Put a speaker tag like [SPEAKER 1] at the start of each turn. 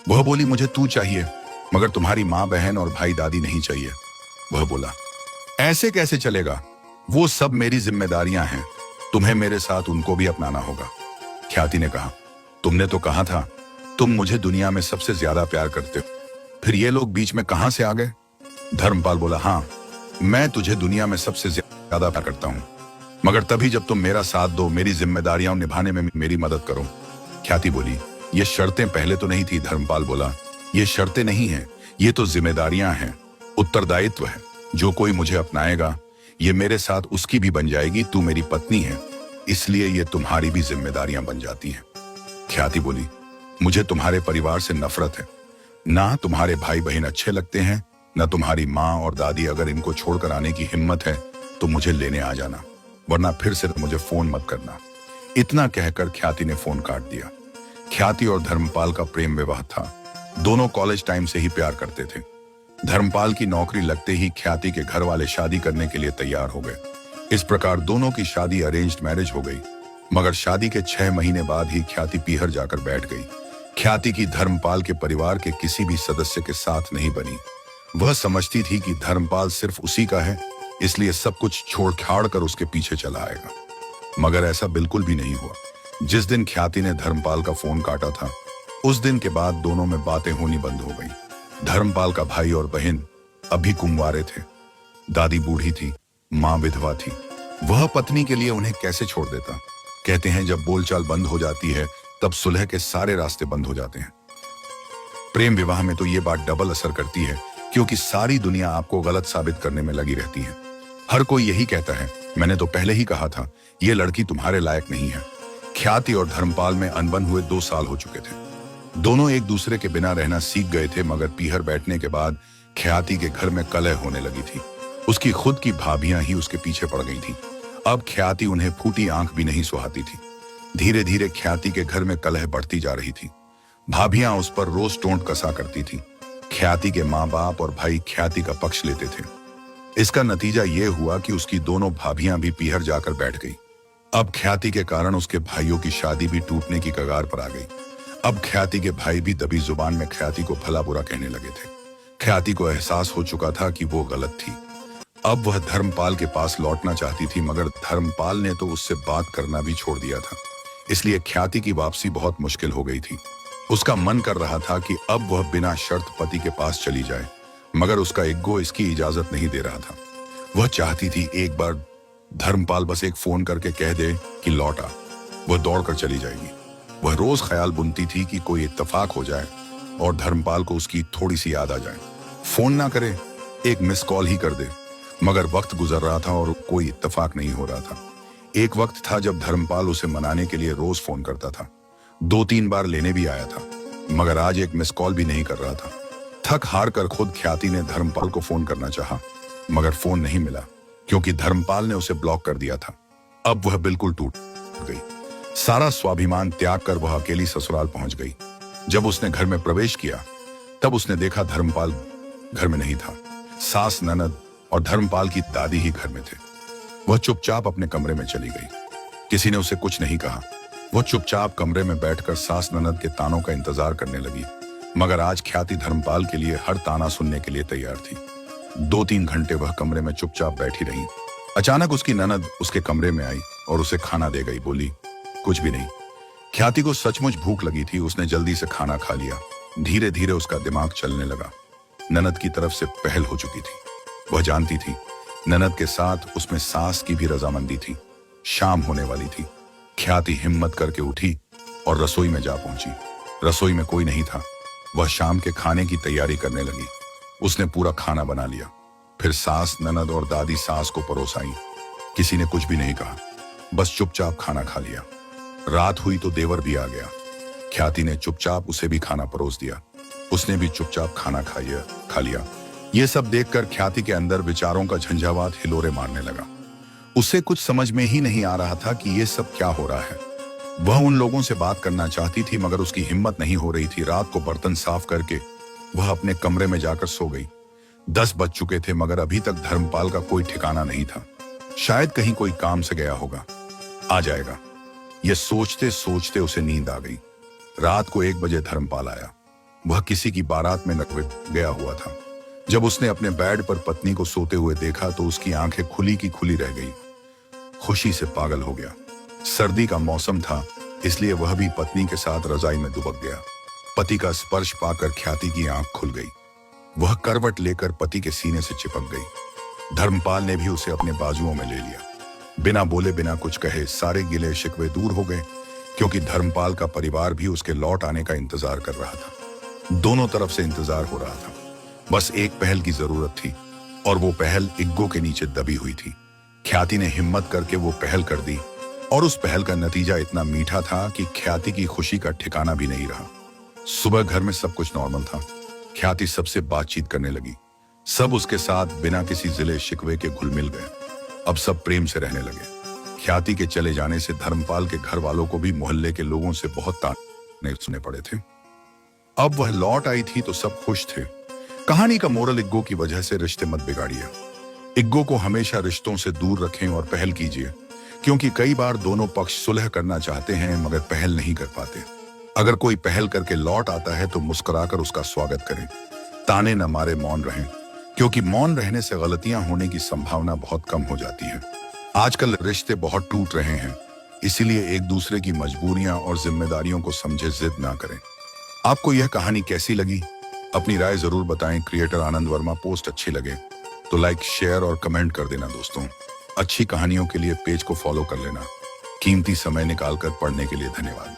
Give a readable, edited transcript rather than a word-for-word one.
[SPEAKER 1] वह बोली, मुझे तू चाहिए, मगर तुम्हारी माँ बहन और भाई दादी नहीं चाहिए। वह बोला, ऐसे कैसे चलेगा? वो सब मेरी जिम्मेदारियां हैं, तुम्हें मेरे साथ उनको भी अपनाना होगा। ख्याति ने कहा, तुमने तो कहा था तुम मुझे दुनिया में सबसे ज्यादा प्यार करते हो, फिर ये लोग बीच में कहां से आ गए? धर्मपाल बोला, हाँ, मैं तुझे दुनिया में सबसे ज्यादा प्यार करता हूं, मगर तभी जब तुम मेरा साथ दो, मेरी जिम्मेदारियां निभाने में मेरी मदद करो। ख्याति बोली, ये शर्तें पहले तो नहीं थी। धर्मपाल बोला, ये शर्तें नहीं हैं, ये तो जिम्मेदारियां हैं, उत्तरदायित्व है। जो कोई मुझे अपनाएगा, ये मेरे साथ उसकी भी बन जाएगी। तू मेरी पत्नी है, इसलिए ये तुम्हारी भी जिम्मेदारियां बन जाती हैं। ख्याति बोली, मुझे तुम्हारे परिवार से नफरत है, ना तुम्हारे भाई बहन अच्छे लगते हैं, ना तुम्हारी माँ और दादी। अगर इनको छोड़कर आने की हिम्मत है तो मुझे लेने आ जाना, वरना फिर से मुझे फोन मत करना। इतना कहकर ख्याति ने फोन काट दिया। ख्याति और धर्मपाल का प्रेम विवाह था। दोनों कॉलेज टाइम से ही प्यार करते थे। धर्मपाल की नौकरी लगते ही ख्याति के घर वाले शादी करने के लिए तैयार हो गए। इस प्रकार दोनों की शादी अरेंज्ड मैरिज हो गई। मगर शादी के 6 महीने बाद ही ख्याति पीहर जाकर बैठ गई। ख्याति की धर्मपाल के परिवार के किसी भी सदस्य के साथ नहीं बनी। वह समझती थी कि धर्मपाल सिर्फ उसी का है, इसलिए सब कुछ छोड़ छाड़ कर उसके पीछे चला आएगा। मगर ऐसा बिल्कुल भी नहीं हुआ। जिस दिन ख्याति ने धर्मपाल का फोन काटा था, उस दिन के बाद दोनों में बातें होनी बंद हो गई। धर्मपाल का भाई और बहन अभी कुंवारे थे। दादी बूढ़ी थी, माँ विधवा थी। वह पत्नी के लिए उन्हें कैसे छोड़ देता? कहते हैं जब बोलचाल बंद हो जाती है तब सुलह के सारे रास्ते बंद हो जाते हैं। प्रेम विवाह में तो ये बात डबल असर करती है, क्योंकि सारी दुनिया आपको गलत साबित करने में लगी रहती है। हर कोई यही कहता है, मैंने तो पहले ही कहा था ये लड़की तुम्हारे लायक नहीं है। ख्याति और धर्मपाल में अनबन हुए 2 साल हो चुके थे। दोनों एक दूसरे के बिना रहना सीख गए थे, मगर पीहर बैठने के बाद ख्याति के घर में कलह होने लगी थी। उसकी खुद की भाभियां ही उसके पीछे पड़ गई थी। अब ख्याति उन्हें फूटी आंख भी नहीं सुहाती थी। धीरे धीरे ख्याति के घर में कलह बढ़ती जा रही थी। भाभियां उस पर रोज टोंट कसा करती थी। ख्याति के माँ बाप और भाई ख्याति का पक्ष लेते थे। इसका नतीजा ये हुआ कि उसकी दोनों भाभियां भी पीहर जाकर बैठ गई। अब ख्याति के कारण उसके भाइयों की शादी भी टूटने की कगार पर आ गई। अब ख्याति के भाई भी दबी जुबान में ख्याति को भला बुरा कहने लगे थे। ख्याति को एहसास हो चुका था कि वो गलत थी। अब वह धर्मपाल के पास लौटना चाहती थी, मगर धर्मपाल ने तो उससे बात करना भी छोड़ दिया था। इसलिए ख्याति की वापसी बहुत मुश्किल हो गई थी। उसका मन कर रहा था कि अब वह बिना शर्त पति के पास चली जाए, मगर उसका ईगो इसकी इजाजत नहीं दे रहा था। वह चाहती थी एक बार धर्मपाल बस एक फोन करके कह दे कि लौट आ, वह दौड़कर चली जाएगी। वह रोज ख्याल बुनती थी कि कोई इत्तेफाक हो जाए और धर्मपाल को उसकी थोड़ी सी याद आ जाए। फोन ना करे, एक मिस कॉल ही कर दे। मगर वक्त गुजर रहा था और कोई इत्तेफाक नहीं हो रहा था। एक वक्त था जब धर्मपाल उसे मनाने के लिए रोज फोन करता था। 2-3 बार लेने भी आया था, मगर आज एक मिस कॉल भी नहीं कर रहा था। थक हार कर खुद ख्याति ने धर्मपाल को फोन करना चाहा, मगर फोन नहीं मिला, क्योंकि धर्मपाल ने उसे ब्लॉक कर दिया था। अब वह बिल्कुल टूट गई। सारा स्वाभिमान त्याग कर वह अकेली ससुराल पहुंच गई। जब उसने घर में प्रवेश किया, तब उसने देखा धर्मपाल घर में नहीं था। सास, ननद और धर्मपाल की दादी ही घर में थे। वह चुपचाप अपने कमरे में चली गई। किसी ने उसे कुछ नहीं कहा। वह चुपचाप कमरे में बैठकर सास ननद के तानों का इंतजार करने लगी। मगर आज ख्याति धर्मपाल के लिए हर ताना सुनने के लिए तैयार थी। 2-3 घंटे वह कमरे में चुपचाप बैठी रही। अचानक उसकी ननद उसके कमरे में आई और उसे खाना दे गई। बोली, कुछ भी नहीं। ख्याति को सचमुच भूख लगी थी। उसने जल्दी से खाना खा लिया। धीरे धीरे उसका दिमाग चलने लगा। ननद की तरफ से पहल हो चुकी थी। वह जानती थी ननद के साथ उसमें सास की भी रजामंदी थी। शाम होने वाली थी। ख्याति हिम्मत करके उठी और रसोई में जा पहुंची। रसोई में कोई नहीं था। वह शाम के खाने की तैयारी करने लगी। उसने पूरा खाना बना लिया। फिर सास, ननद और दादी सास को परोस आई। किसी ने कुछ भी नहीं कहा, बस चुपचाप खाना खा लिया। रात हुई तो देवर भी आ गया। ख्याति ने चुपचाप उसे भी खाना परोस दिया। उसने भी चुपचाप खाना खा लिया। ये सब देखकर ख्याति के अंदर विचारों का झंझावात हिलोरे मारने लगा। उसे कुछ समझ में ही नहीं आ रहा था कि ये सब क्या हो रहा है। वह उन लोगों से बात करना चाहती थी, मगर उसकी हिम्मत नहीं हो रही थी। रात को बर्तन साफ करके वह अपने कमरे में जाकर सो गई। 10 बज चुके थे, मगर अभी तक धर्मपाल का कोई ठिकाना नहीं था। शायद कहीं कोई काम से गया होगा, आ जाएगा। यह सोचते सोचते उसे नींद आ गई। रात को 1 बजे धर्मपाल आया। वह किसी की बारात में नकवे गया हुआ था। जब उसने अपने बेड पर पत्नी को सोते हुए देखा तो उसकी आंखें खुली की खुली रह गई। खुशी से पागल हो गया। सर्दी का मौसम था, इसलिए वह भी पत्नी के साथ रजाई में दुबक गया। पति का स्पर्श पाकर ख्याति की आंख खुल गई। वह करवट लेकर पति के सीने से चिपक गई। धर्मपाल ने भी उसे अपने बाजुओं में ले लिया। बिना बोले बिना कुछ कहे सारे गिले शिकवे दूर हो गए, क्योंकि धर्मपाल का परिवार भी उसके लौट आने का इंतजार कर रहा था। दोनों तरफ से इंतजार हो रहा था। बस एक पहल की जरूरत थी, और वो पहल इग्गो के नीचे दबी हुई थी। ख्याति ने हिम्मत करके वो पहल कर दी, और उस पहल का नतीजा इतना मीठा था कि ख्याति की खुशी का ठिकाना भी नहीं रहा। सुबह घर में सब कुछ नॉर्मल था। ख्याति सबसे बातचीत करने लगी। सब उसके साथ बिना किसी जिले शिकवे के घुल मिल गए। अब सब प्रेम से रहने लगे। ख्याति के चले जाने से धर्मपाल के घर वालों को भी मोहल्ले के लोगों से बहुत ताने सुनने पड़े थे। अब वह लौट आई थी तो सब खुश थे। कहानी का मोरल, इग्गो की वजह से रिश्ते मत बिगाड़िए। इग्गो को हमेशा रिश्तों से दूर रखें और पहल कीजिए, क्योंकि कई बार दोनों पक्ष सुलह करना चाहते हैं मगर पहल नहीं कर पाते। अगर कोई पहल करके लौट आता है तो मुस्कुराकर उसका स्वागत करें। ताने न मारे, मौन रहें, क्योंकि मौन रहने से गलतियां होने की संभावना बहुत कम हो जाती है। आजकल रिश्ते बहुत टूट रहे हैं, इसीलिए एक दूसरे की मजबूरियां और जिम्मेदारियों को समझे जिद ना करें। आपको यह कहानी कैसी लगी? अपनी राय जरूर बताएं। क्रिएटर आनंद वर्मा पोस्ट अच्छी लगे तो लाइक, शेयर और कमेंट कर देना दोस्तों। अच्छी कहानियों के लिए पेज को फॉलो कर लेना। कीमती समय निकालकर पढ़ने के लिए धन्यवाद।